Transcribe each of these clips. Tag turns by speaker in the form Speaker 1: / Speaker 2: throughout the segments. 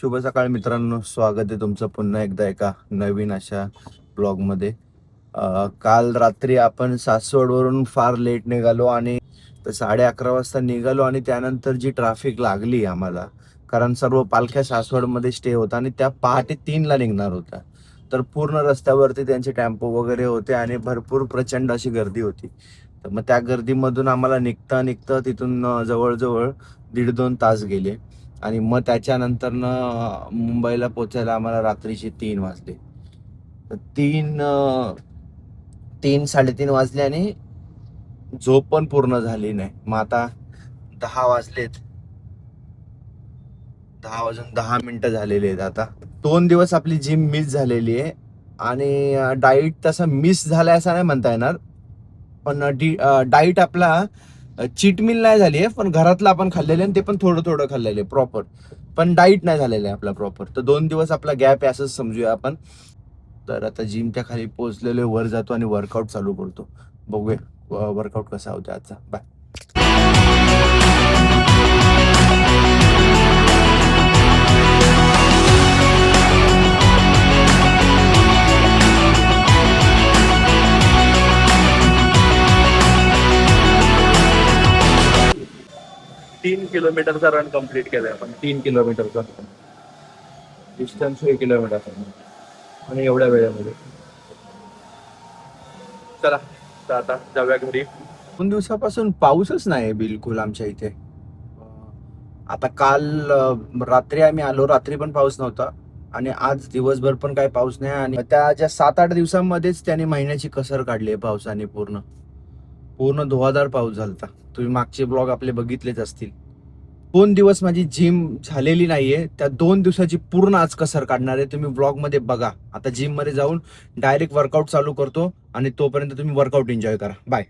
Speaker 1: शुभ सकाळ मित्रांनो, स्वागत आहे तुमचं पुन्हा एकदा एका नवीन अशा ब्लॉगमध्ये. काल रात्री आपण सासवडवरून फार लेट निघालो आणि 11:30 वाजता निघालो आणि त्यानंतर जी ट्रॅफिक लागली आम्हाला, कारण सर्व पालख्या सासवडमध्ये स्टे होता आणि त्या पहाटे 3ला निघणार होत्या. तर पूर्ण रस्त्यावरती त्यांचे टेम्पो वगैरे होते आणि भरपूर प्रचंड अशी गर्दी होती. तर मग त्या गर्दीमधून आम्हाला निघता निघता तिथून जवळजवळ 1.5-2 तास गेले. आणि मग त्याच्यानंतरनं मुंबईला पोचायला आम्हाला रात्रीचे 3 वाजले. तर 3-3:30 वाजले आणि झोप पण पूर्ण झाली नाही. मग आता 10 वाजलेत. 10 वाजून 10 मिनिटं झालेली आहेत आता. 2 दिवस आपली जिम मिस झालेली आहे आणि डाईट तसा मिस झालाय असं नाही म्हणता येणार. पण डाईट आपला चीट मील नाही झाली आहे, पण घरातलं आपण खाल्लेलं आहे ते पण थोडं थोडं खाल्लेलं आहे प्रॉपर. पण डाईट नाही झालेलं आहे आपला प्रॉपर. तर 2 दिवस आपला गॅप आहे असंच समजूया आपण. तर आता जिमच्या खाली पोहोचलेलो, वर जातो आणि वर्कआउट चालू करतो. बघूया वर्कआउट कसा होता आजचा. बाय. 3 किलोमीटरचा रन कम्प्लीट केलाय आपण. 3 किलोमीटरचा डिस्टन्स 1 किलोमीटर आणि एवढ्या वेळेमध्ये. चला तर आता जाऊया घरी. 2 दिवसापासून पाऊसच नाही बिलकुल आमच्या इथे. आता काल रात्री आम्ही आलो, रात्री पण पाऊस नव्हता आणि आज दिवसभर पण काही पाऊस नाही. आणि त्या ज्या 7-8 दिवसांमध्येच त्याने महिन्याची कसर काढली आहे पावसाने. पूर्ण पूर्ण धुवाधार पाऊस झालता. तुम्ही मागचे ब्लॉग आपले बघितलेच असतील. 2 दिवस माझी जिम झालेली नाहीये, त्या 2 दिवसाची पूर्ण आज कसर काढणार आहे. तुम्ही ब्लॉग मध्ये बघा. आता जिम मध्ये जाऊन डायरेक्ट वर्कआउट चालू करतो आणि तोपर्यंत तुम्ही वर्कआउट एन्जॉय करा. बाय.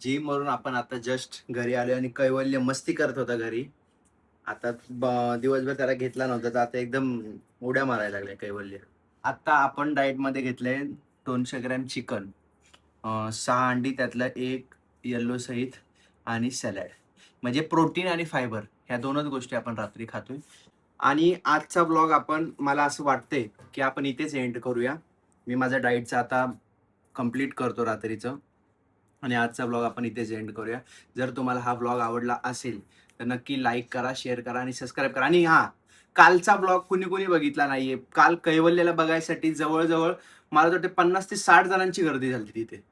Speaker 1: जिम वरून आपण आता जस्ट घरी आलो आणि कैवल्य मस्ती करत होता घरी. आता दिवसभर त्याला घेतला नव्हता, तर आता एकदम उड्या मारायला लागले कैवल्य. आता आपण डाएट मध्ये घेतलंय 200 ग्रॅम चिकन, 6 अंडी, त्यातलं एक येल्लो सहित आणि सॅलड. म्हणजे प्रोटीन आणि फायबर ह्या दोनच गोष्टी आपण रात्री खातोय. आणि आजचा ब्लॉग आपण, मला असं वाटतंय की आपण इथेच एंड करूया. मी माझं डाएटचं आता कंप्लीट करतो रात्रीचं आणि आजचा ब्लॉग आपण इथेच एंड करूया. जर तुम्हाला हा ब्लॉग आवडला असेल तर नक्की लाईक करा, शेअर करा आणि सबस्क्राईब करा. आणि कालचा ब्लॉग कुणी बघितला नाहीये. काल कैवल्यला बघायसाठी जवळजवळ मला वाटतं 50 ते 60 जणांची गर्दी झाली तिथे.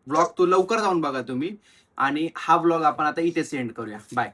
Speaker 1: ब्लॉग तो लवकर जाऊन बघा तुम्ही. आणि हा ब्लॉग आपण आता इथेच एंड करूया. बाय.